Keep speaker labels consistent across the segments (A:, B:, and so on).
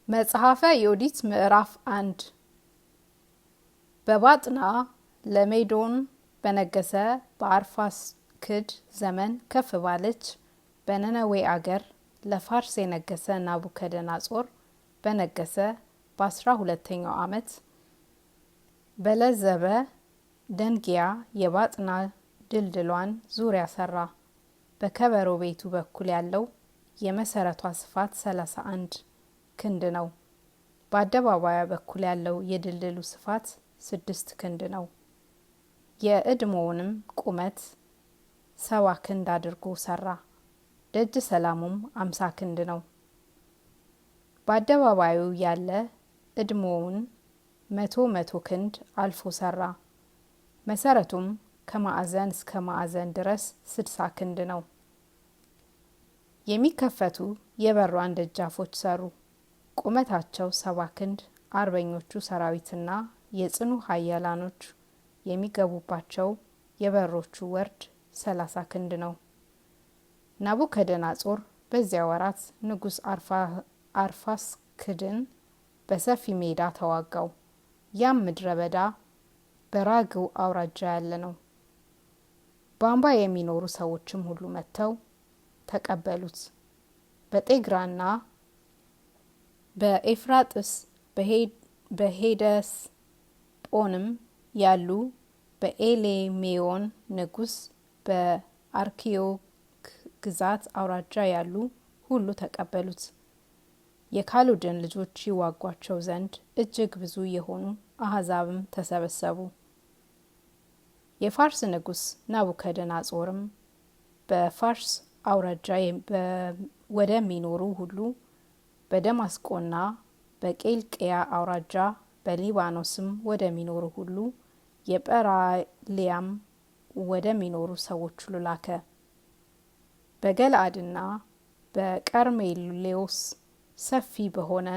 A: መጽሐፈ ዮዲት ምዕራፍ 1 በባጥና ለሜዶን በነገሰ በአርፋክስድ ዘመን ከፍ ባለች በነነዌ አገር ለፋርስ የነገሰ ናቡከደነጾር በነገሰ በ12ኛው ዓመት በለዘበ ደንጊያ የባጥና ድልድሏን ዙሪያ ሰራ። በከበሮ ቤቱ በኩል ያለው የመሰረቷ ስፋት 31 ክንድ ነው። በአደባባዩ በኩል ያለው የድልድሉ ስፋት 6 ክንድ ነው። የእድሞውንም ቁመት 70 ክንድ አድርጎ ሰራ። ደጅ ሰላሙም 50 ክንድ ነው። በአደባባዩ ያለ እድሞውን 100 ክንድ አልፎ ሰራ። መሰረቱም ከማዕዘን እስከ ማዕዘን ድረስ 60 ክንድ ነው። የሚከፈቱ የበሯን ደጃፎች ሰሩ። ቁመታቸው 70 ክንድ፣ አርበኞቹ ሰራዊትና የጽኑ ኃያላኖች የሚገቡባቸው የበሮቹ ወርድ 30 ክንድ ነው። ናቡከደነጾር በዚያ ወራት ንጉሥ አርፋክስድን በሰፊ ሜዳ ተዋጋው። ያም ምድረ በዳ በራግው አውራጃ ያለ ነው። በአምባ የሚኖሩ ሰዎችም ሁሉ መጥተው ተቀበሉት። በጤግራና በኤፍራጥስ በሄደስ ጶንም ያሉ በኤሌሜዮን ንጉሥ በአርኪዮክ ግዛት አውራጃ ያሉ ሁሉ ተቀበሉት። የካሉድን ልጆች ይዋጓቸው ዘንድ እጅግ ብዙ የሆኑ አሕዛብም ተሰበሰቡ። የፋርስ ንጉሥ ናቡከደነጾርም በፋርስ አውራጃ ወደሚኖሩ ሁሉ በደማስቆና በቄልቅያ አውራጃ በሊባኖስም ወደሚኖሩ ሁሉ የጰራሊያም ወደሚኖሩ ሰዎች ሁሉ ላከ። በገለአድና በቀርሜሎስ ሰፊ በሆነ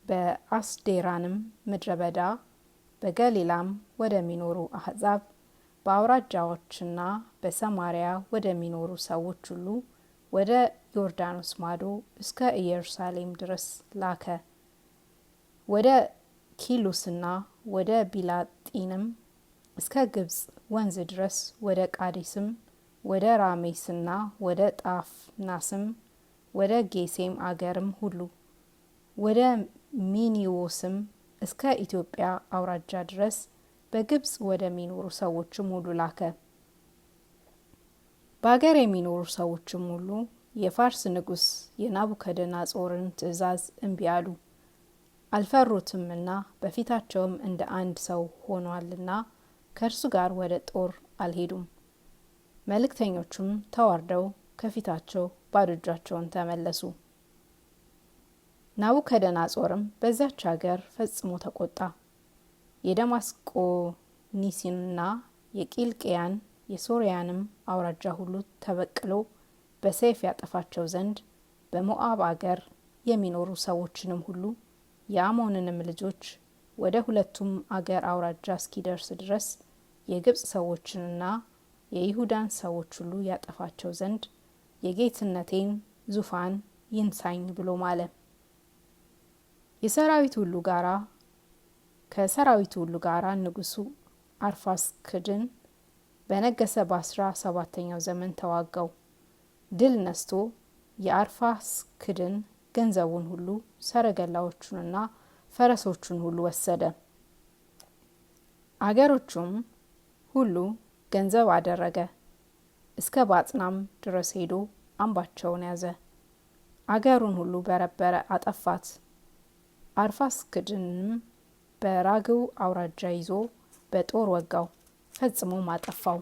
A: በአስዴራንም ምድረ በዳ በገሊላም ወደሚኖሩ አሕዛብ በአውራጃዎችና በሰማሪያ ወደሚኖሩ ሰዎች ሁሉ ወደ ዮርዳኖስ ማዶ እስከ ኢየሩሳሌም ድረስ ላከ። ወደ ኪሉስና ወደ ቢላጢንም እስከ ግብጽ ወንዝ ድረስ ወደ ቃዴስም ወደ ራሜስና ወደ ጣፍናስም ወደ ጌሴም አገርም ሁሉ ወደ ሚኒዎስም እስከ ኢትዮጵያ አውራጃ ድረስ በግብጽ ወደሚኖሩ ሰዎችም ሁሉ ላከ። በአገር የሚኖሩ ሰዎችም ሁሉ የፋርስ ንጉሥ የናቡከደነጾርን ትእዛዝ እምቢ አሉ፣ አልፈሩትምና በፊታቸውም እንደ አንድ ሰው ሆኗልና ከእርሱ ጋር ወደ ጦር አልሄዱም። መልእክተኞቹም ተዋርደው ከፊታቸው ባዶ እጃቸውን ተመለሱ። ናቡከደነጾርም በዛች ሀገር ፈጽሞ ተቆጣ። የደማስቆኒስንና የቂልቅያን የሶርያንም አውራጃ ሁሉ ተበቅሎ በሰይፍ ያጠፋቸው ዘንድ በሞአብ አገር የሚኖሩ ሰዎችንም ሁሉ የአሞንንም ልጆች ወደ ሁለቱም አገር አውራጃ እስኪደርስ ድረስ የግብጽ ሰዎችንና የይሁዳን ሰዎች ሁሉ ያጠፋቸው ዘንድ የጌትነቴን ዙፋን ይንሳኝ ብሎ ማለ። ከሰራዊቱ ሁሉ ጋራ ንጉሡ አርፋክስድን በነገሰ በ17ኛው ዘመን ተዋጋው። ድል ነስቶ የአርፋክስድን ገንዘቡን ሁሉ ሰረገላዎቹንና ፈረሶቹን ሁሉ ወሰደ። አገሮቹም ሁሉ ገንዘብ አደረገ። እስከ ባጥናም ድረስ ሄዶ አምባቸውን ያዘ። አገሩን ሁሉ በረበረ፣ አጠፋት። አርፋክስድንም በራግው አውራጃ ይዞ በጦር ወጋው፣ ፈጽሞም አጠፋው።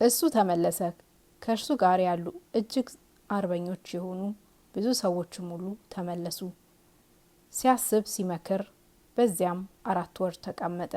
A: እሱ ተመለሰ። ከእርሱ ጋር ያሉ እጅግ አርበኞች የሆኑ ብዙ ሰዎችም ሁሉ ተመለሱ። ሲያስብ ሲመክር በዚያም 4 ወር ተቀመጠ።